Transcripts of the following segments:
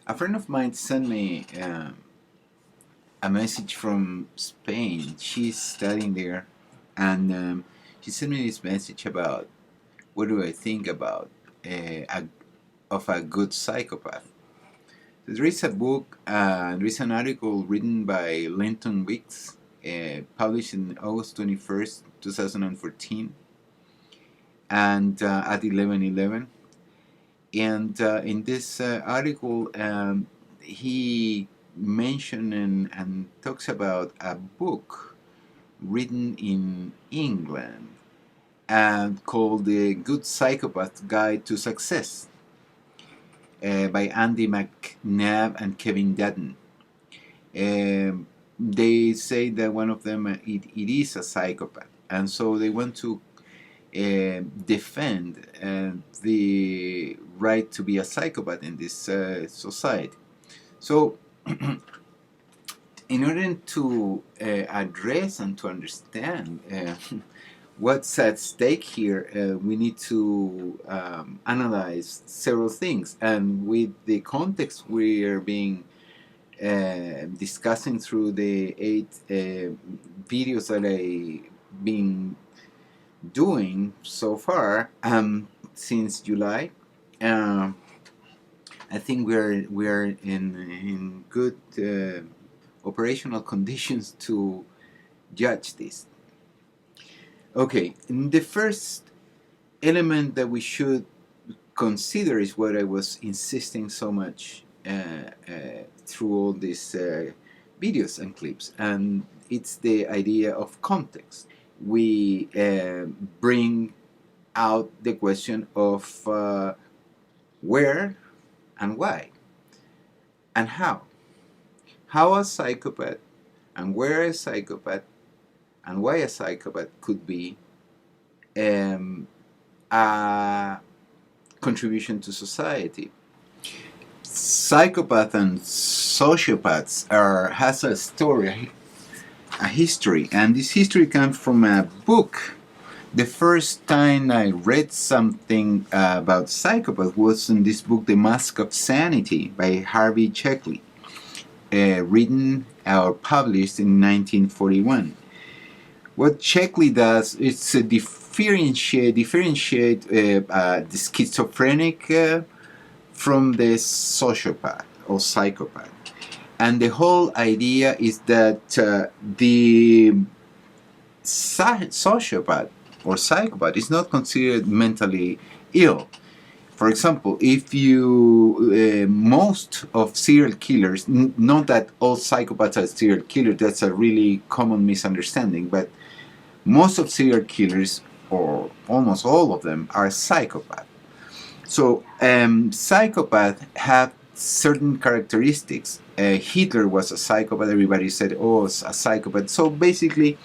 A friend of mine sent me a message from Spain. She's studying there, and she sent me this message about what do I think about of a good psychopath. There is a book, there is an article written by Linton Weeks, published in August 21st, 2014, and at 11:11. And in this article, he mentioned and talks about a book written in England and called The Good Psychopath Guide to Success by Andy McNabb and Kevin Dutton. They say that one of them it is a psychopath, and so they want to defend the right to be a psychopath in this society. So, in order to address and to understand what's at stake here, we need to analyze several things. And with the context we are being discussing through the 8 videos that I've been doing so far since July, I think we're in good operational conditions to judge this. Okay, the first element that we should consider is what I was insisting so much through all these videos and clips, and it's the idea of context. We bring out the question of where and why and how. How a psychopath and where a psychopath and why a psychopath could be a contribution to society. Psychopaths and sociopaths has a story, a history, and this history comes from a book. The first time I read something about psychopaths was in this book, The Mask of Sanity by Harvey Checkley, written or published in 1941. What Checkley does is differentiate the schizophrenic from the sociopath or psychopath. And the whole idea is that the sociopath or psychopath is not considered mentally ill. For example, if you, most of serial killers, not that all psychopaths are serial killers, that's a really common misunderstanding, but most of serial killers, or almost all of them, are psychopaths. So psychopaths have certain characteristics. Hitler was a psychopath. Everybody said, oh, it's a psychopath. So basically,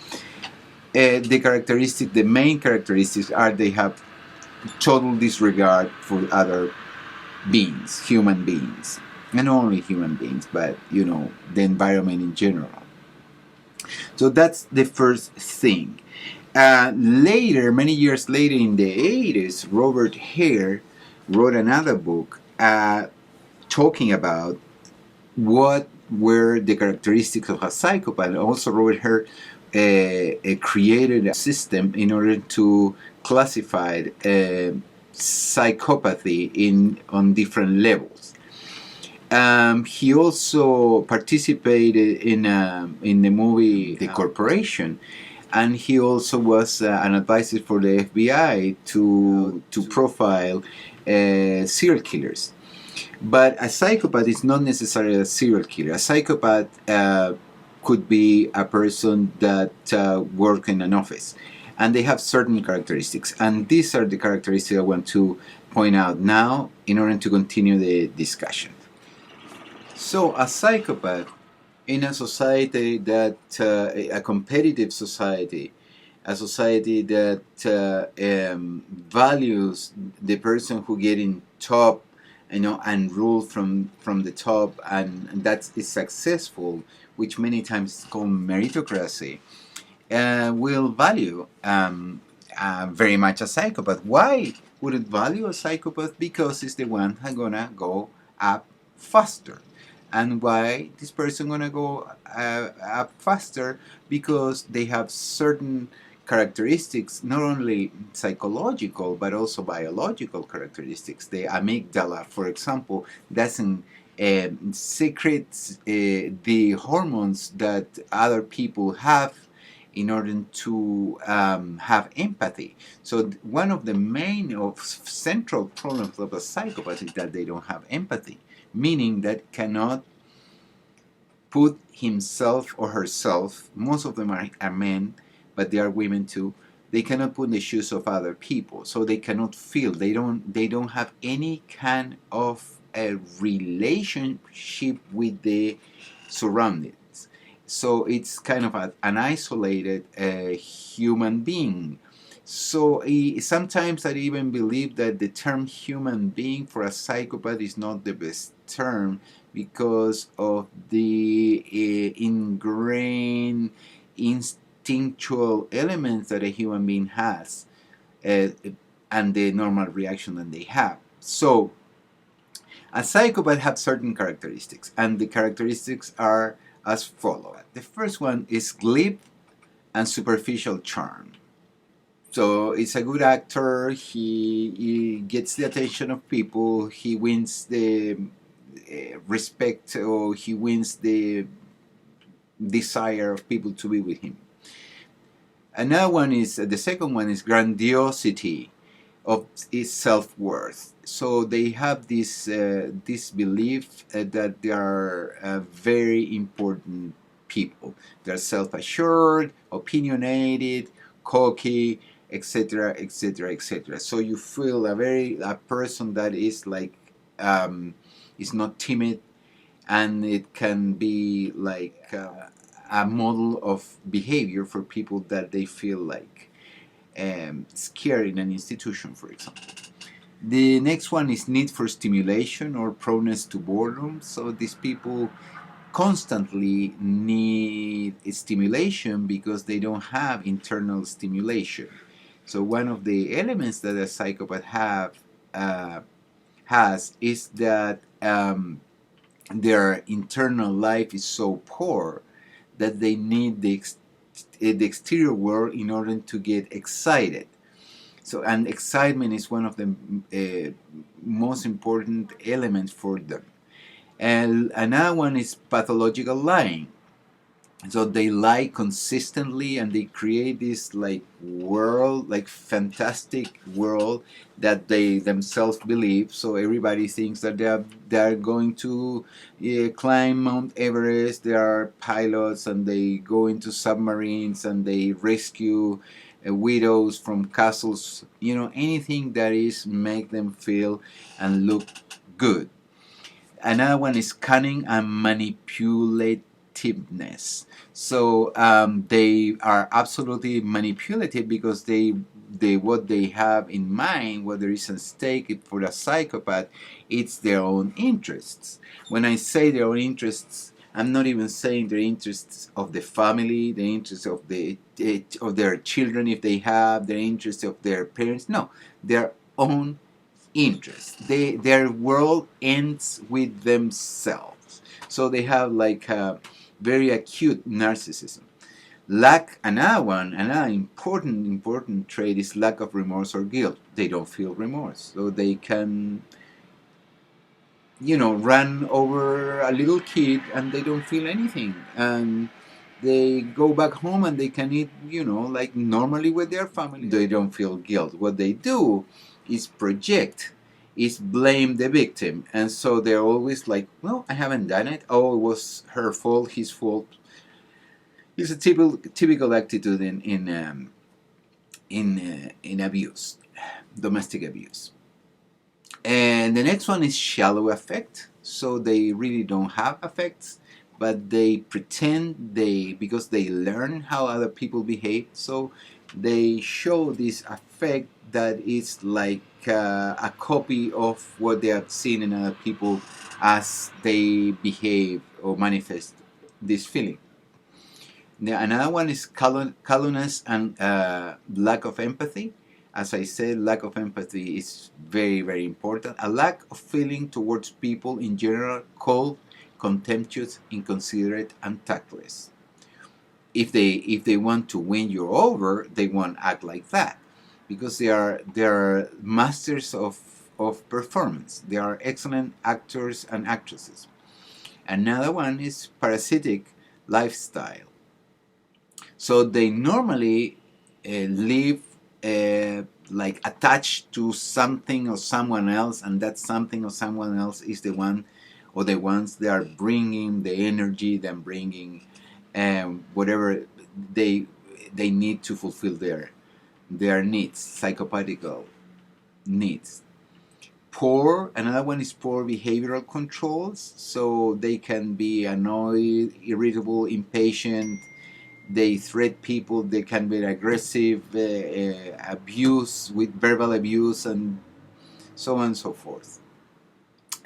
the main characteristics are they have total disregard for other beings, human beings. And not only human beings, but, the environment in general. So that's the first thing. Later, many years later in the 80s, Robert Hare wrote another book talking about what were the characteristics of a psychopath. And also Robert Hare created a system in order to classify psychopathy on different levels. He also participated in the movie The Corporation, and he also was an advisor for the FBI to profile serial killers. But a psychopath is not necessarily a serial killer. A psychopath could be a person that works in an office, and they have certain characteristics. And these are the characteristics I want to point out now in order to continue the discussion. So a psychopath in a society that, a competitive society, a society that values the person who get in top, and rule from the top, and that is successful, which many times is called meritocracy, will value very much a psychopath. Why would it value a psychopath? Because it's the one who's gonna go up faster. And why this person gonna go up faster? Because they have certain characteristics, not only psychological but also biological characteristics. The amygdala, for example, doesn't secrete the hormones that other people have in order to have empathy. So one of the main of central problems of a psychopath is that they don't have empathy, meaning that cannot put himself or herself, most of them are men, but there are women too, they cannot put in the shoes of other people, so they cannot feel, they don't have any kind of a relationship with the surroundings. So it's kind of an isolated human being. So sometimes I even believe that the term human being for a psychopath is not the best term, because of the ingrained instinctual elements that a human being has, uh, and the normal reaction that they have. So a psychopath has certain characteristics, and the characteristics are as follows. The first one is glib and superficial charm. So he's a good actor. He gets the attention of people. He wins the respect, or he wins the desire of people to be with him. Another one is the second one is grandiosity of its self-worth. So they have this belief that they are very important people. They're self-assured, opinionated, cocky, etc., etc., etc. So you feel a person that is like is not timid, and it can be like a model of behavior for people that they feel like scared in an institution, for example. The next one is need for stimulation or proneness to boredom. So these people constantly need stimulation because they don't have internal stimulation. So one of the elements that a psychopath has is that their internal life is so poor that they need the exterior world in order to get excited. So, and excitement is one of the most important elements for them. And another one is pathological lying. So they lie consistently, and they create this like world, like fantastic world that they themselves believe. So everybody thinks that they are going to climb Mount Everest. They are pilots, and they go into submarines, and they rescue widows from castles. Anything that is make them feel and look good. Another one is cunning and manipulativeness. So they are absolutely manipulative because they what they have in mind, what there is at stake for a psychopath, it's their own interests. When I say their own interests, I'm not even saying the interests of the family, the interests of their children if they have, the interests of their parents. No, their own interest. Their world ends with themselves. So they have like a very acute narcissism. Another important trait is lack of remorse or guilt. They don't feel remorse, so they can run over a little kid and they don't feel anything, and they go back home and they can eat like normally with their family. They don't feel guilt. What they do is project, is blame the victim, and so they're always like, well, I haven't done it. Oh, it was her fault, his fault. It's a typical attitude in abuse, domestic abuse. And the next one is shallow affect. So they really don't have affects, but they pretend because they learn how other people behave. So they show this affect that is like a copy of what they have seen in other people as they behave or manifest this feeling. Another one is callousness and lack of empathy. As I said, lack of empathy is very, very important. A lack of feeling towards people in general, cold, contemptuous, inconsiderate, and tactless. If they want to win you over, they won't act like that, because they are masters of performance. They are excellent actors and actresses. Another one is parasitic lifestyle. So they normally live like attached to something or someone else, and that something or someone else is the one or the ones that are bringing the energy, then bringing whatever they they need to fulfill their needs, psychopathical needs. Poor, another one is poor behavioral controls. So they can be annoyed, irritable, impatient. They threat people. They can be aggressive, abuse with verbal abuse, and so on and so forth.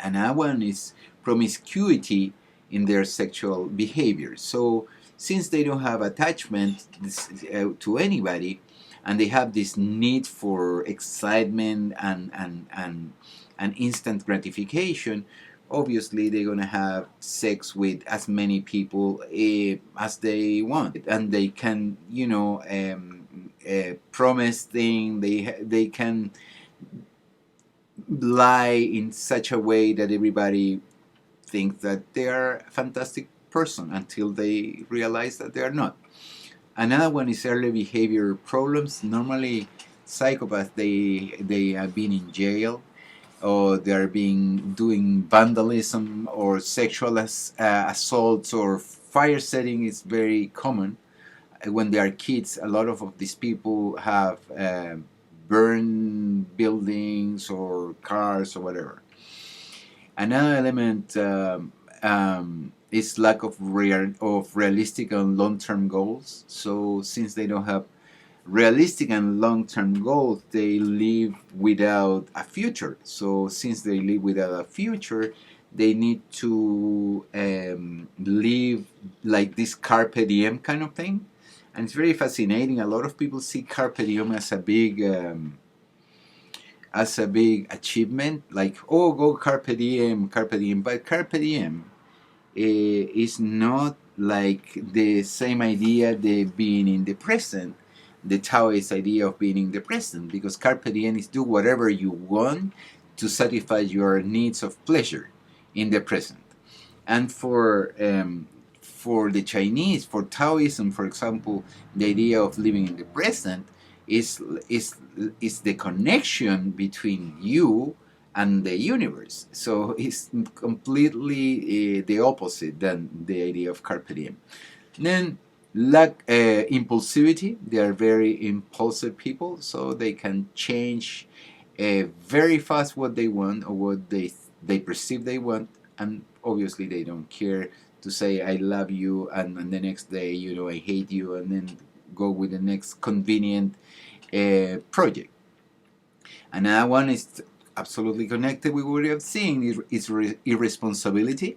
Another one is promiscuity in their sexual behavior. So since they don't have attachment to anybody, and they have this need for excitement and instant gratification, obviously they're going to have sex with as many people as they want, and they can, promise things. They can lie in such a way that everybody thinks that they are a fantastic person until they realize that they are not. Another one is early behavior problems. Normally, psychopaths, they have been in jail, or they are being doing vandalism or sexual assaults, or fire setting is very common. When they are kids, a lot of these people have burned buildings or cars or whatever. Another element is lack of realistic and long-term goals. So since they don't have realistic and long-term goals, they live without a future. So since they live without a future, they need to live like this carpe diem kind of thing. And it's very fascinating. A lot of people see carpe diem as a big achievement, like, oh, go carpe diem, carpe diem. But carpe diem is not like the same idea the being in the present, the Taoist idea of being in the present, because carpe diem is do whatever you want to satisfy your needs of pleasure in the present. And for the Chinese, for Taoism, for example, the idea of living in the present is is is the connection between you and the universe. So it's completely the opposite than the idea of carpe diem. Then lack impulsivity. They are very impulsive people, so they can change very fast what they want, or what they perceive they want, and obviously they don't care to say I love you, and the next day, I hate you, and then go with the next convenient project. Another one is absolutely connected with what we have seen is irresponsibility,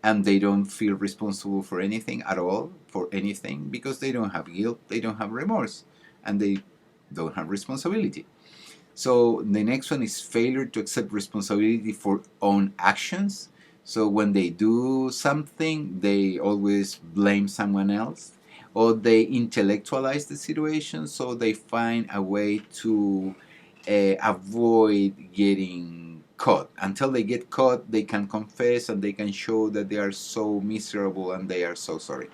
and they don't feel responsible for anything at all, for anything, because they don't have guilt, they don't have remorse, and they don't have responsibility. So the next one is failure to accept responsibility for own actions. So when they do something, they always blame someone else, or they intellectualize the situation, so they find a way to avoid getting caught. Until they get caught, they can confess and they can show that they are so miserable and they are so sorry.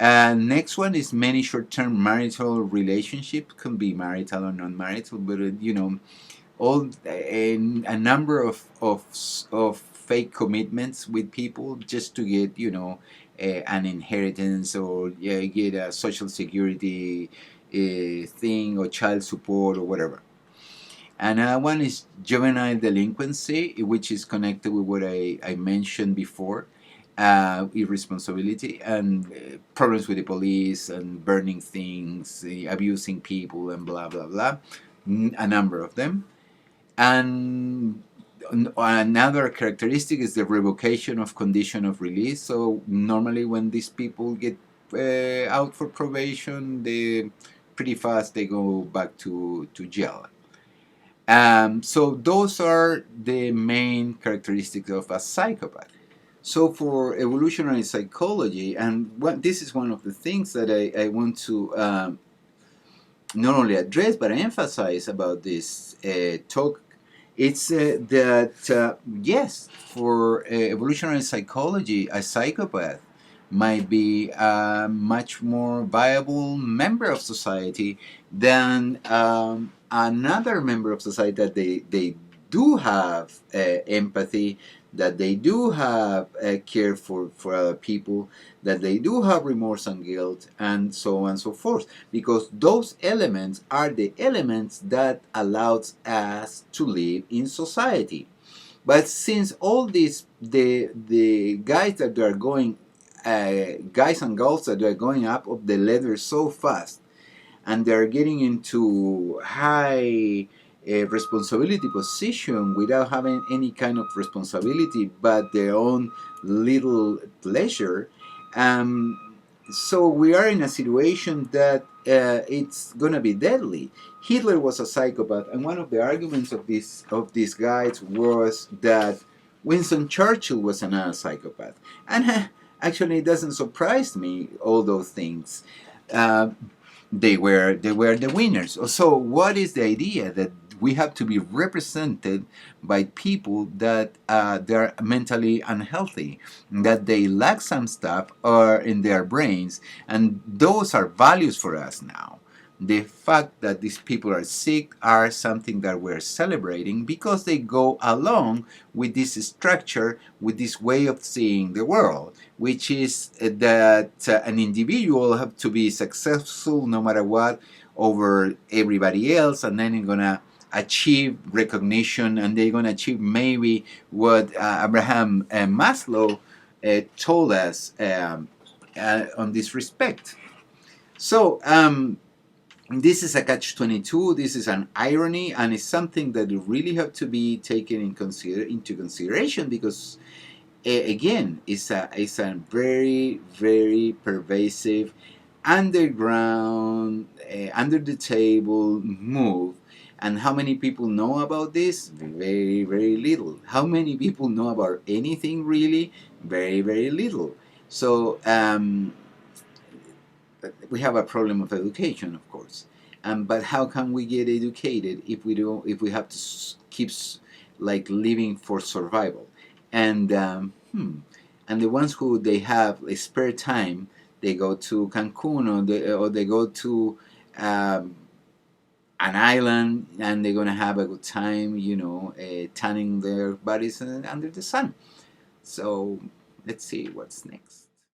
Next one is many short-term marital relationships, can be marital or non-marital, but all a number of fake commitments with people just to get an inheritance, or get a social security thing, or child support, or whatever. And one is juvenile delinquency, which is connected with what I mentioned before. Irresponsibility and problems with the police, and burning things, abusing people, and blah blah blah. A number of them. And another characteristic is the revocation of condition of release. So normally when these people get out for probation, the pretty fast they go back to jail. So those are the main characteristics of a psychopath. So for evolutionary psychology, and this is one of the things that I want to not only address but emphasize about this talk, it's that yes, for evolutionary psychology, a psychopath might be a much more viable member of society than another member of society that they do have empathy, that they do have care for other people, that they do have remorse and guilt, and so on and so forth, because those elements are the elements that allows us to live in society. But since all these the guys that are going guys and girls that are going up the ladder so fast, and they're getting into high responsibility position without having any kind of responsibility but their own little pleasure. Um, so we are in a situation that it's gonna be deadly. Hitler was a psychopath, and one of the arguments of these guys was that Winston Churchill was another psychopath. And actually, it doesn't surprise me all those things. Uh, they were the winners. So what is the idea that we have to be represented by people that they're mentally unhealthy, that they lack some stuff or in their brains, and those are values for us now. The fact that these people are sick are something that we're celebrating because they go along with this structure, with this way of seeing the world, which is that an individual have to be successful no matter what over everybody else, and then you're gonna achieve recognition, and they're gonna achieve maybe what Abraham Maslow told us on this respect. So this is a catch-22. This is an irony, and it's something that you really have to be taken into consideration, because again, it's a very, very pervasive, underground, under the table move. And how many people know about this? Very, very little. How many people know about anything really? Very, very little. So we have a problem of education, of course. But how can we get educated if we don't? If we have to keep like living for survival? And and the ones who they have a spare time, they go to Cancun, or they go to an island, and they're gonna have a good time, tanning their bodies under the sun. So let's see what's next.